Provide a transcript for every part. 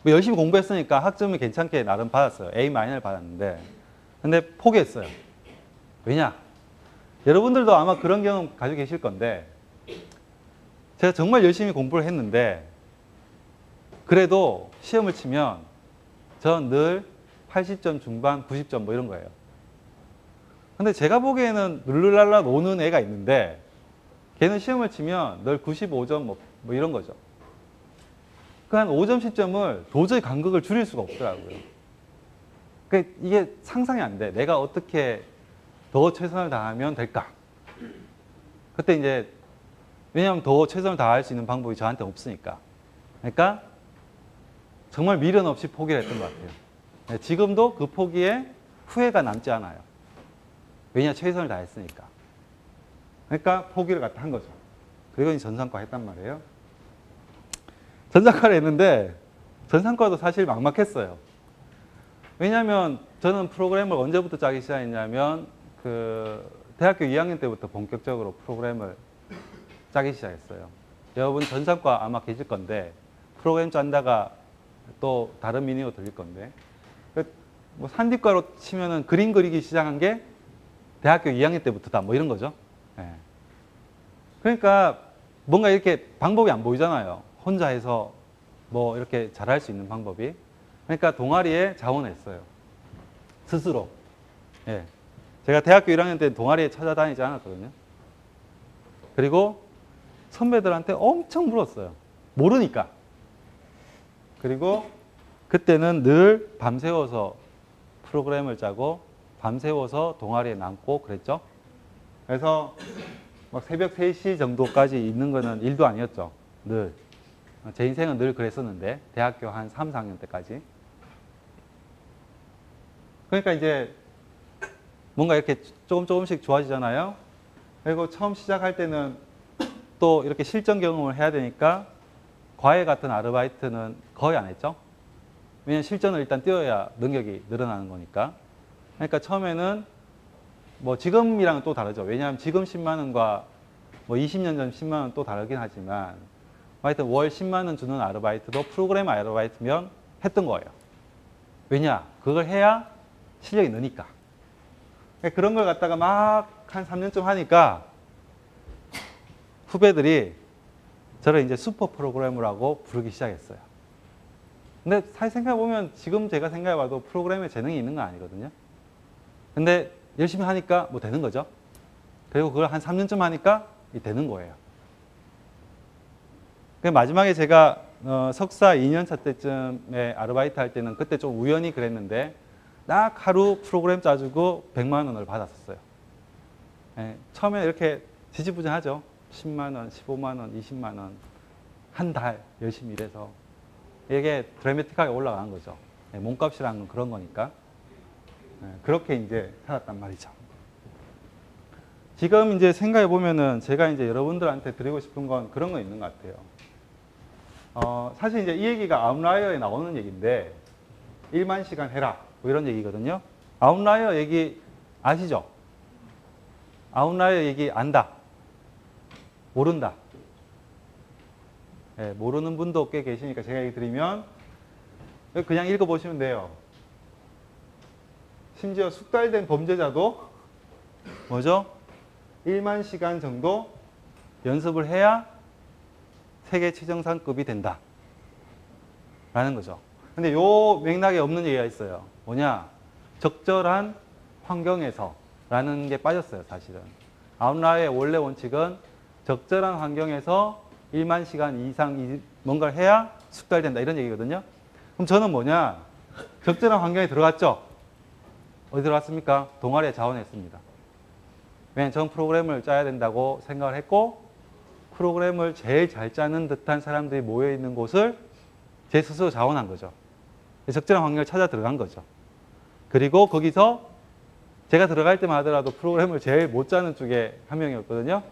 뭐 열심히 공부했으니까 학점이 괜찮게 나름 받았어요. A-를 받았는데. 근데 포기했어요. 왜냐? 여러분들도 아마 그런 경험 가지고 계실 건데, 제가 정말 열심히 공부를 했는데, 그래도 시험을 치면 전 늘 80점 중반, 90점 뭐 이런 거예요. 근데 제가 보기에는 룰루랄라 노는 애가 있는데, 걔는 시험을 치면 늘 95점 뭐 이런 거죠. 그 한 5점, 10점을 도저히 간극을 줄일 수가 없더라고요. 그러니까 이게 상상이 안 돼. 내가 어떻게 더 최선을 다하면 될까? 그때 이제, 왜냐하면 더 최선을 다할 수 있는 방법이 저한테 없으니까. 그러니까 정말 미련 없이 포기를 했던 것 같아요. 네, 지금도 그 포기에 후회가 남지 않아요. 왜냐, 최선을 다했으니까. 그러니까 포기를 갖다 한 거죠. 그리고 전산과 했단 말이에요. 전산과를 했는데 전산과도 사실 막막했어요. 왜냐하면 저는 프로그램을 언제부터 짜기 시작했냐면 대학교 2학년 때부터 본격적으로 프로그램을 짜기 시작했어요. 여러분 전산과 아마 계실 건데 프로그램 짠다가 또 다른 미니로 들릴 건데 뭐 산디과로 치면은 그림 그리기 시작한 게 대학교 2학년 때부터다 뭐 이런 거죠. 네. 그러니까 뭔가 이렇게 방법이 안 보이잖아요. 혼자 해서 뭐 이렇게 잘할 수 있는 방법이. 그러니까 동아리에 자원했어요. 스스로. 예. 제가 대학교 1학년 때 동아리에 찾아다니지 않았거든요. 그리고 선배들한테 엄청 물었어요. 모르니까. 그리고 그때는 늘 밤새워서 프로그램을 짜고 밤새워서 동아리에 남고 그랬죠. 그래서 막 새벽 3시 정도까지 있는 거는 일도 아니었죠. 늘. 제 인생은 늘 그랬었는데 대학교 한 3, 4학년 때까지. 그러니까 이제 뭔가 이렇게 조금씩 좋아지잖아요. 그리고 처음 시작할 때는 또 이렇게 실전 경험을 해야 되니까 과외 같은 아르바이트는 거의 안 했죠. 왜냐하면 실전을 일단 뛰어야 능력이 늘어나는 거니까. 그러니까 처음에는 뭐 지금이랑은 또 다르죠. 왜냐하면 지금 10만 원과 뭐 20년 전 10만 원 또 다르긴 하지만 하여튼 월 10만 원 주는 아르바이트도 프로그램 아르바이트면 했던 거예요. 왜냐? 그걸 해야 실력이 느니까. 그런 걸 갖다가 막 한 3년쯤 하니까 후배들이 저를 이제 슈퍼 프로그래머라고 부르기 시작했어요. 근데 사실 생각해보면 지금 제가 생각해봐도 프로그램에 재능이 있는 건 아니거든요. 근데 열심히 하니까 뭐 되는 거죠. 그리고 그걸 한 3년쯤 하니까 되는 거예요. 마지막에 제가 석사 2년차 때쯤에 아르바이트 할 때는 그때 좀 우연히 그랬는데 딱 하루 프로그램 짜주고 100만 원을 받았었어요. 예, 처음에 이렇게 지지부진하죠. 10만 원, 15만 원, 20만 원. 한 달 열심히 일해서. 이게 드라마틱하게 올라가는 거죠. 예, 몸값이라는 건 그런 거니까. 예, 그렇게 이제 살았단 말이죠. 지금 이제 생각해 보면은 제가 이제 여러분들한테 드리고 싶은 건 그런 거 있는 것 같아요. 사실 이제 이 얘기가 아웃라이어에 나오는 얘기인데 1만 시간 해라 뭐 이런 얘기거든요. 아웃라이어 얘기 아시죠? 아웃라이어 얘기 안다. 모른다. 네, 모르는 분도 꽤 계시니까 제가 얘기 드리면 그냥 읽어보시면 돼요. 심지어 숙달된 범죄자도 뭐죠? 1만 시간 정도 연습을 해야 세계 최정상급이 된다. 라는 거죠. 근데 요 맥락에 없는 얘기가 있어요. 뭐냐? 적절한 환경에서 라는 게 빠졌어요, 사실은. 아웃라이어의 원래 원칙은 적절한 환경에서 1만 시간 이상 뭔가를 해야 숙달된다. 이런 얘기거든요. 그럼 저는 뭐냐? 적절한 환경에 들어갔죠? 어디 들어갔습니까? 동아리에 자원했습니다. 왜냐하면 전 프로그램을 짜야 된다고 생각을 했고 프로그램을 제일 잘 짜는 듯한 사람들이 모여있는 곳을 제 스스로 자원한 거죠. 적절한 환경을 찾아 들어간 거죠. 그리고 거기서 제가 들어갈 때만 하더라도 프로그램을 제일 못 짜는 쪽에 한 명이었거든요.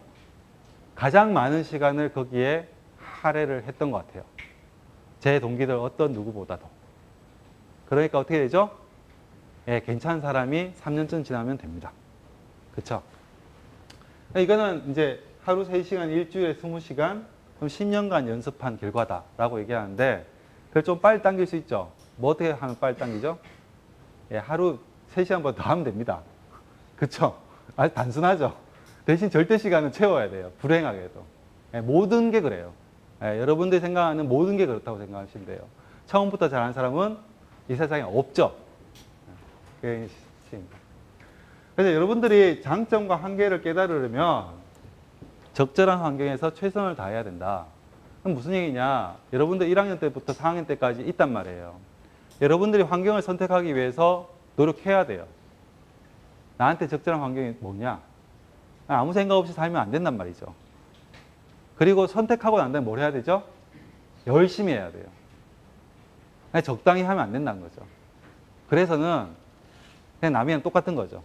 가장 많은 시간을 거기에 할애를 했던 것 같아요. 제 동기들 어떤 누구보다도. 그러니까 어떻게 되죠? 예, 괜찮은 사람이 3년쯤 지나면 됩니다. 그쵸? 이거는 이제 하루 3시간, 일주일에 20시간, 그럼 10년간 연습한 결과다라고 얘기하는데 그걸 좀 빨리 당길 수 있죠. 뭐 어떻게 하면 빨리 당기죠? 예, 하루 3시간보다 더 하면 됩니다. 그쵸? 아주 단순하죠. 대신 절대 시간은 채워야 돼요. 불행하게도. 예, 모든 게 그래요. 예, 여러분들이 생각하는 모든 게 그렇다고 생각하시면 돼요. 처음부터 잘하는 사람은 이 세상에 없죠. 그게 시입니다. 그래서 여러분들이 장점과 한계를 깨달으려면 적절한 환경에서 최선을 다해야 된다. 그럼 무슨 얘기냐? 여러분들 1학년 때부터 4학년 때까지 있단 말이에요. 여러분들이 환경을 선택하기 위해서 노력해야 돼요. 나한테 적절한 환경이 뭐냐? 아무 생각 없이 살면 안 된단 말이죠. 그리고 선택하고 난 다음에 뭘 해야 되죠? 열심히 해야 돼요. 그냥 적당히 하면 안 된다는 거죠. 그래서는 그냥 남이랑 똑같은 거죠.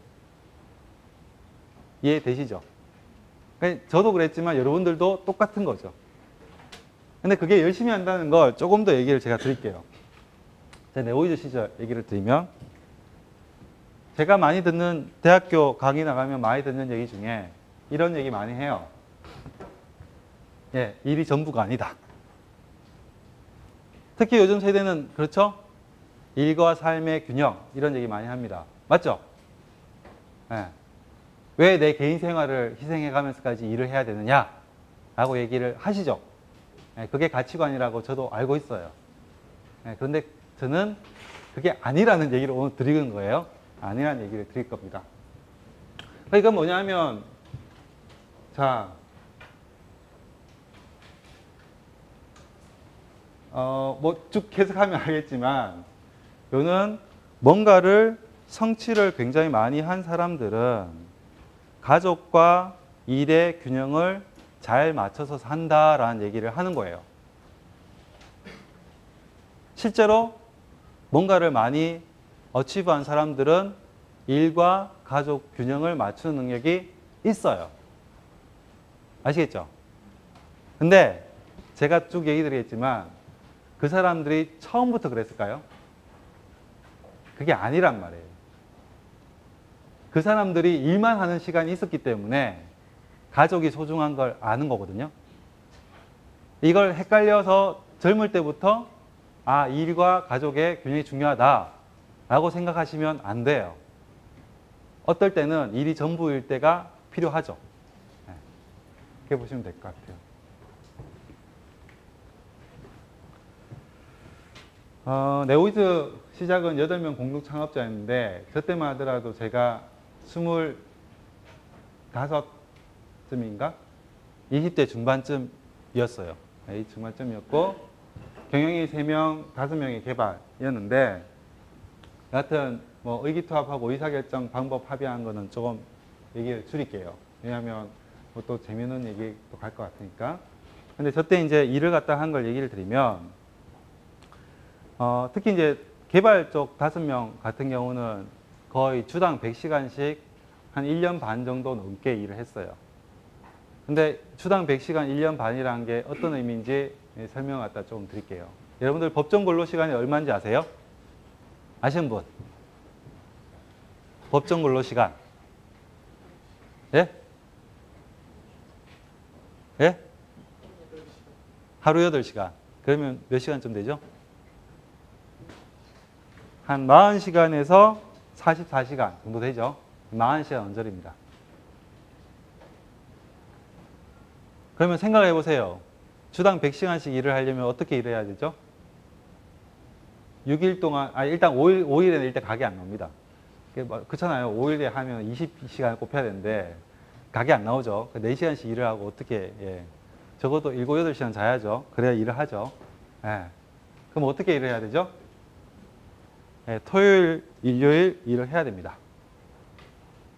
이해되시죠? 저도 그랬지만 여러분들도 똑같은 거죠. 근데 그게 열심히 한다는 걸 조금 더 얘기를 제가 드릴게요. 제 네오이즈 시절 얘기를 드리면 제가 많이 듣는 대학교 강의 나가면 많이 듣는 얘기 중에 이런 얘기 많이 해요. 예, 일이 전부가 아니다. 특히 요즘 세대는 그렇죠? 일과 삶의 균형 이런 얘기 많이 합니다. 맞죠? 예. 왜 내 개인 생활을 희생해 가면서까지 일을 해야 되느냐 라고 얘기를 하시죠. 예, 그게 가치관이라고 저도 알고 있어요. 예, 그런데 저는 그게 아니라는 얘기를 오늘 드리는 거예요. 아니라는 얘기를 드릴 겁니다. 그러니까 뭐냐면 자 뭐 쭉 해석하면 알겠지만 요는 뭔가를 성취를 굉장히 많이 한 사람들은 가족과 일의 균형을 잘 맞춰서 산다라는 얘기를 하는 거예요. 실제로 뭔가를 많이 어치브한 사람들은 일과 가족 균형을 맞추는 능력이 있어요. 아시겠죠? 근데 제가 쭉 얘기 드리겠지만 그 사람들이 처음부터 그랬을까요? 그게 아니란 말이에요. 그 사람들이 일만 하는 시간이 있었기 때문에 가족이 소중한 걸 아는 거거든요. 이걸 헷갈려서 젊을 때부터 아, 일과 가족의 균형이 중요하다라고 생각하시면 안 돼요. 어떨 때는 일이 전부일 때가 필요하죠. 네. 그렇게 보시면 될 것 같아요. 네오이즈 시작은 8명 공동 창업자였는데 저 때만 하더라도 제가 25쯤인가? 20대 중반쯤이었어요. 네, 중반쯤이었고 경영이 3명, 5명의 개발이었는데 여하튼 뭐 의기투합하고 의사결정 방법 합의한 거는 조금 얘기를 줄일게요. 왜냐하면 뭐 또 재미있는 얘기 또 갈 것 같으니까. 근데 저 때 이제 일을 갖다 한 걸 얘기를 드리면 특히 이제 개발 쪽 5명 같은 경우는 거의 주당 100시간씩 한 1년 반 정도 넘게 일을 했어요. 근데 주당 100시간 1년 반이라는 게 어떤 의미인지 설명을 갖다 조금 드릴게요. 여러분들 법정 근로 시간이 얼마인지 아세요? 아시는 분? 법정 근로 시간. 예? 예? 하루 8시간. 그러면 몇 시간쯤 되죠? 한 40시간에서 44시간 정도 되죠. 40시간 언저리입니다. 그러면 생각해 보세요. 주당 100시간씩 일을 하려면 어떻게 일해야 되죠? 6일 동안, 일단 5일에는 일단 가게 안 나옵니다. 그렇잖아요. 5일에 하면 20시간을 곱해야 되는데 가게 안 나오죠. 4시간씩 일을 하고 어떻게, 예. 적어도 7, 8시간 자야죠. 그래야 일을 하죠. 예. 그럼 어떻게 일을 해야 되죠? 예, 토요일, 일요일 일을 해야 됩니다.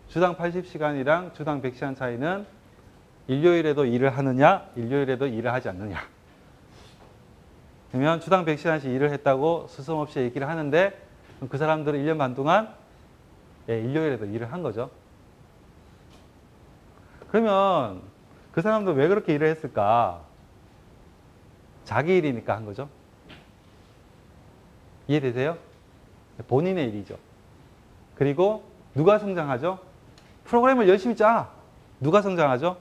주당 80시간이랑 주당 100시간 차이는 일요일에도 일을 하느냐, 일요일에도 일을 하지 않느냐. 그러면 주당 100시간씩 일을 했다고 스스럼없이 얘기를 하는데 그 사람들은 1년 반 동안 일요일에도 일을 한 거죠. 그러면 그 사람들 왜 그렇게 일을 했을까? 자기 일이니까 한 거죠. 이해되세요? 본인의 일이죠. 그리고 누가 성장하죠? 프로그램을 열심히 짜. 누가 성장하죠?